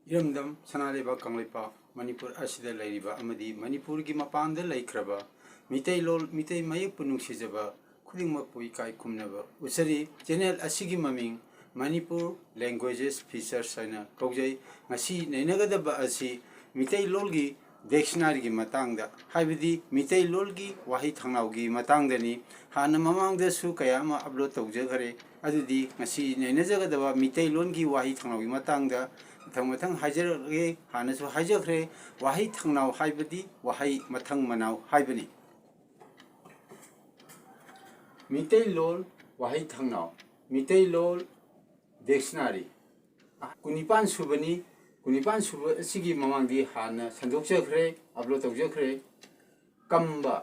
Iramdam Sanaleba Kanglipa Manipur Asida Lairiba Amadi Manipur gi Mapanda Laikraba Mitei Lol Mitei Mayek Punung Sizaba Kuding Mapui Kai Kumnaba Usari Channel Asigi Maming Manipur Languages Features Sana Kaujai Ngasi Nainagadaba Asi Mitei Lolgi Dictionary gi Matangda Haibidi Mitei Lolgi Wahi Thangnaugi Matangdani Hana Mamangda Su Kayama Upload Taujagare Adudi Ngasi Nainagadaba Mitei Longi Wahi Thangnaugi Matangda Matang Hajar Hanasu Hajakre, Wahi Tangnau Haibadi, Wahi Matang Manau Haibani. Mitei Lol, Wahi Tangnau, Mitei Lol Dictionary. Kunipan Suba Sigi Mamandi Hana, Sandok Jakre, Upload of Jakre, Kamba,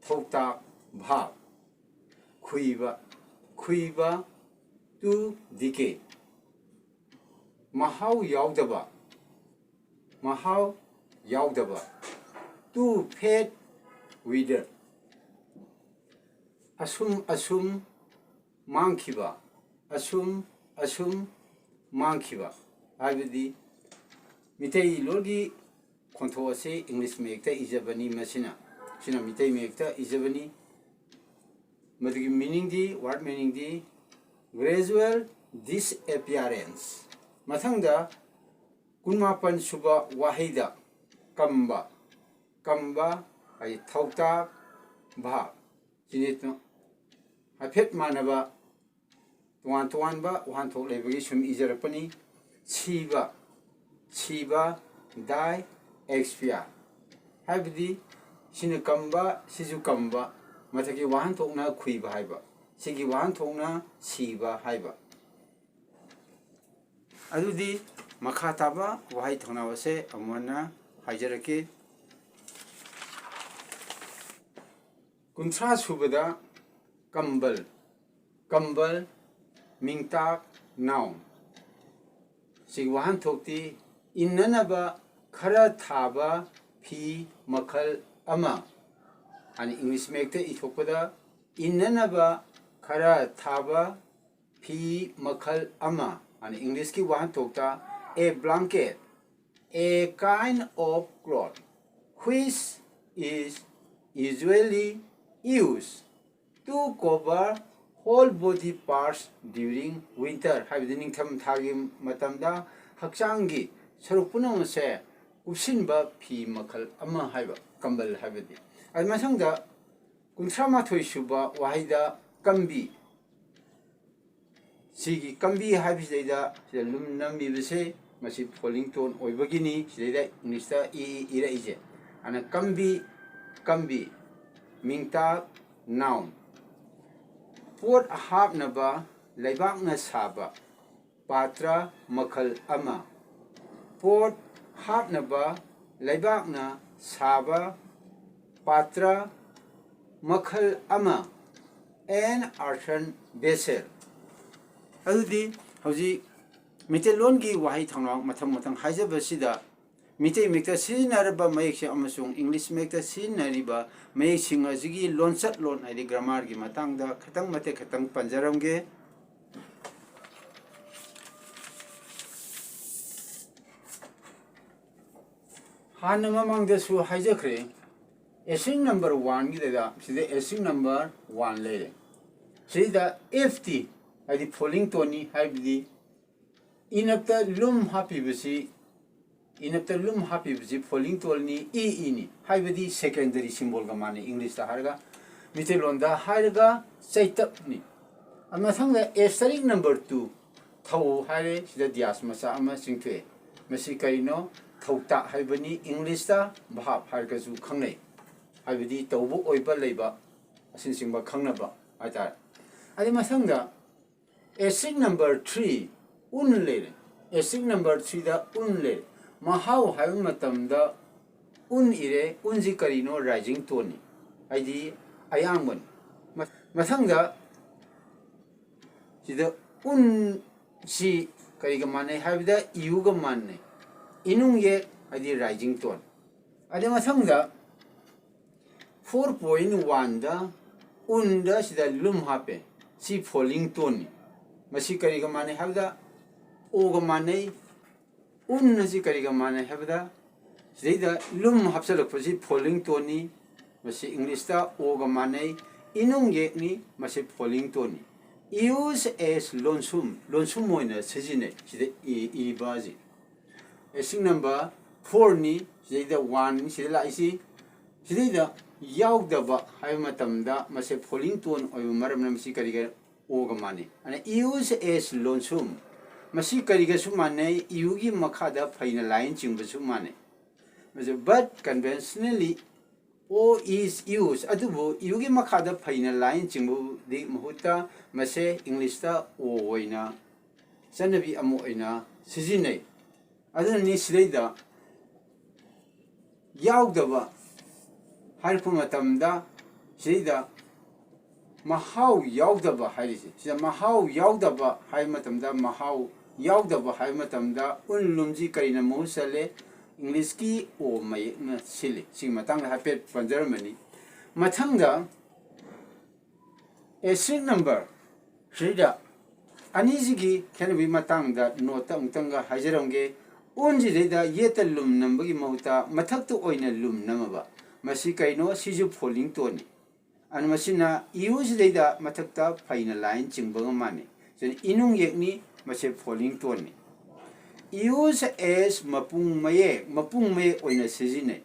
Thokta, Bha, Kuiba, to decay. Mahau Yaudaba, to pet wither. Asum, Mankiba, Asum, Mankiba. I will the Mitei Logi Contoase English Mekta Isabani Messina. Sina Mitei Mekta Isabani. Madigi meaning the word meaning the gradual disappearance. Mathangda Kunmapan Suba Wahida Kamba ay Thokta Bha Jinitno Hapet Manaba Tuanba Wan Tok Lebagi Sum Izarapani Chiba Dai Expia Habdi Sinakamba Sizukamba Mataki Wan Tokna Kuiba Haiba Sigi Wan Tokna Siba Haiba Adudi Makataba Wahi Tangnawase Amana Hajaraki Kuntra Subada Kambal Mingtak Noun Sigwahan Tokti Innanaba Kara Thaba P Makal Ama and English Mekta Itopada Innanaba Kara Thaba P Makal Ama and English ki wahan tokta a blanket, a kind of cloth which is usually used to cover whole body parts during winter. Habiding tham thagi matamda hakchangi sarupuna se upsinba pi makal ama haiba kambal habidi. Almasangda kuntrama thoisuba wahida kambi Sigi Kambi Habisida, Lum Nambi Vise, Masip Pollington, Oibagini, Sida, Nista Ira Ije, and a Kambi, Mingta, Noun. Port Habnaba, Laibakna Saba, Patra, Makal Ama. Port Habnaba, Laibakna Saba, Patra, Makal Ama, and Arthan Besel. Adudi Hoji Mitelongi Wahi Tangang Matam Hajabasida Mite Mekta Sinaraba Mayksha Amasung English Mekta Sinariba Making a Zigi Lonsat Lon Adi Grammar Gimatanga Katang Mate Katang Panjaramge Hanamamang the Su Hajakre Essing number 1 Gida, see the essing number 1 lady. See the FT. Adi polling Tony Habdi Inapta Lum Happy Busi polling Tony ini Habdi secondary symbol Gamani English Harga Mitilonda Harga Saitapni Amasanga asterisk number 2 Tau Hare the Diasmasa Ama Singtwe Masikarino Tauta Habani English Bahab Hargazu Kangne Habdi Taubu Oiba Leba Sinsimba Kangnaba Atar Adimasanga Asterisk number 3 unle asterisk number 3 da unle mahau hayu matam da ire unji karino rising tone aidi ayangban mathang da sida si kari ga mane habida yu ga manne inung ye aidi rising tone ade mathang da 4.1 da da sida lum hape si falling tone Masikari Gamani Havda, Ogamane, un na si kari ga mane habda sida lum hapsalak pasi falling tone ni masi English ta o ga mane inung ye ni masi falling tone ni use as lonsum moina sijine sida e baji asing number 4 ni sida 1 sida la isi sida yaw da ba hay matamda masi falling tone oy maram nam si kari ga o ga mane ana use as lonsum masi kari ga sumane yugi makhada phaina line chingba sumane but conventionally o is used adubu yugi makhada phaina line chingbu di mahuta mase English ta o oina sanabi amu oina sijinai adani sidaida yaudaba harpu matamda sidaida mahau yaudaba harisi sida mahau yaudaba hay matamda mahau yaudaba hay matamda unlumji karina mohusale English ki o mai na sili sing matang ha pet Germany matangda a string number sida anizigi can be matangda nota mtanga hajaronge unji reda yetalum nambagi mahuta mathaktu oina lum namaba masi kaino siju falling tone an masina use reda mathakta faina line chingba mane so inung yekni masi falling tone use as mapung maye oina sijine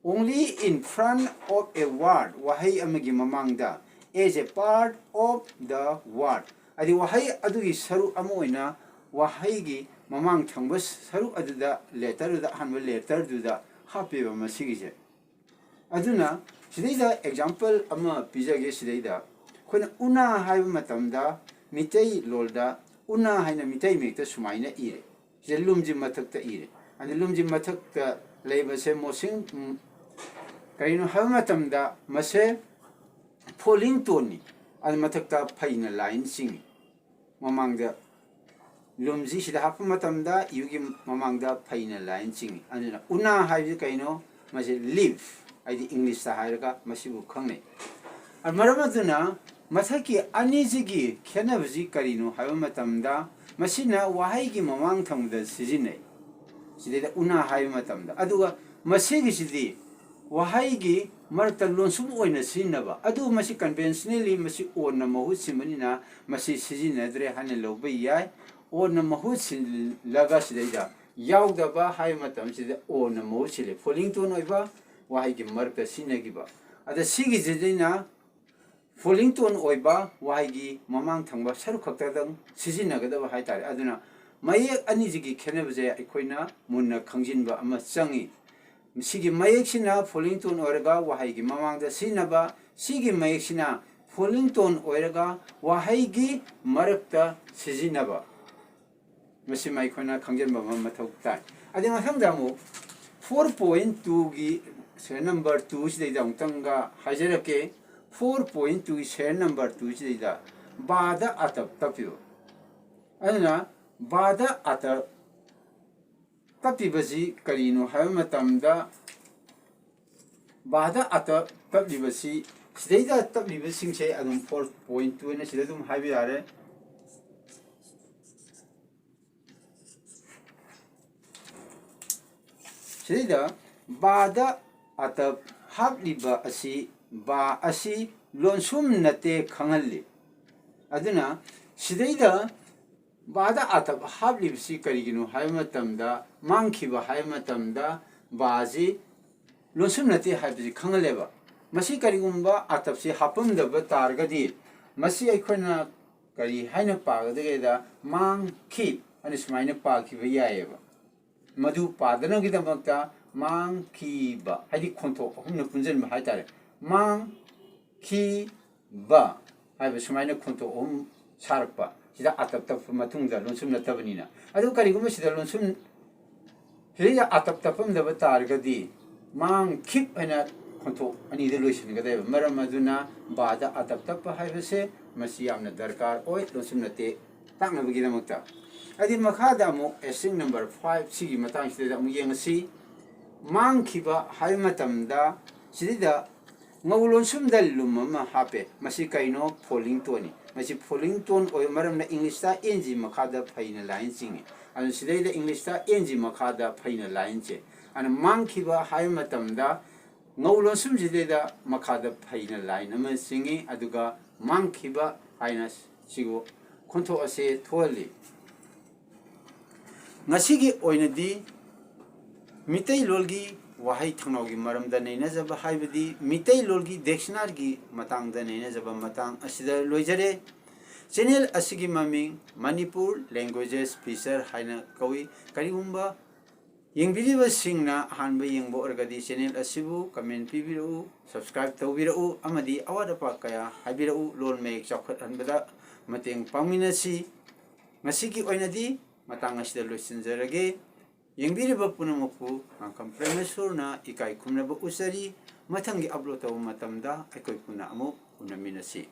only in front of a word wahay amagi mamangda as a part of the word adi wahay adugi saru amoina wahay gi mamang thangba saru aduda letter da hanba letter duda hapiba masigije aduna sidaida example ama pijage sidaida khona una hayba matamda mitei lolda una hayna mitei mekta sumaina ire lumji mathakta ire and lumji mathakta leibase mosing kaino hamatamda mase falling tone and mathakta phaina line sing mamangda lumji sida hapamatamda yugi mamangda phaina line sing and una haji kaino mase live id English ta hairaga masibu khangne and maramaduna mathaki anijigi khenabji karino hamatamda masina wahay gi mamang thamda sijine sideda una hay matamda aduga masigi sidi wahay gi marta lonsum oina sinaba adu masi conventionally masi onna mahu simanina masi sijine dre hane lobai yai onna mahu sin laga sideda yaudaba hay matam sida onna mahu sile falling tone oiba wahay gi marta sinagiba ada sigi jidina falling tone oiba waigi mamang thangba saru khaktadang sijinagadaba haitare aduna mayek anijigi khenebje aikoina munna khangjinba ama changi sigi mayek sina falling tone oiraga waigi mamangda sinaba sigi mayek sina falling tone oiraga waigi marakta sijinaba masi maikoina khangjinba mathau tai adina thangdamu 4.2 gi number 2 sidai dangtanga hajarake 4.2 share number 2 sida bada atap tapio aduna bada atap tapibaji karino hamatamda bada atap tapibasi sidai tapibasing che adum 4.2 ne sida dum habi are sida bada atap habliba asi ba asi lonsum nate khangalli aduna sidaida bada atab hablibsi kariginu haymatamda mangkhiba haymatamda baji lonsum nate haibji khangaleba masi karigumba atapsi hapamdaba targadi masi aikhoina kari haina pagadageda mangkhi ani sumaina pakhiba yaeba madu padana gidamakta mangkhiba hadi khonto humna punjanba haitare mang ki ba hay sumaina khonto sarpa sida atap tap matungda lonsum natabnina adu kariguma sida lonsum sida atap tapam da batargadi mang khip ana khonto ani de loisin gada maram aduna bada atap tap haibase masi yamna darkar oi lonsum nate takna bagi damakta adi makhada mo string number 5 sigi matang sida mu yengasi mang khiba hay matamda sida ngawlon sumda lum ama hape masi kaino falling tone masi falling tone oy maram na english ta ng makhada phaina line singi anu sidai da english ta ng makhada phaina line che an mang khiba hai matam da ngawlon sum jide da makhada phaina line ama singi aduga mang khiba haina sigo konto ase tholi ngasigi oinadi mitai lolgi wahai thangnogi maramda neina jaba haibadi mitai lolgi dictionary matangda neina jaba matang asida loijare channel asigi maming manipur languages feature haina kawi karigumba yengbiriba singna hanba yengbo orgadi channel asibu comment pibiru subscribe tawbiru amadi awada pa kaya habiru lol mek chakhat hanbada mateng pangminasi ngasigi oinadi matang asida loisinjarage yengbiriba punamoku angkam premesurna ikai kumnaba usari matangi upload tawu matamda aikoi puna amu unaminasi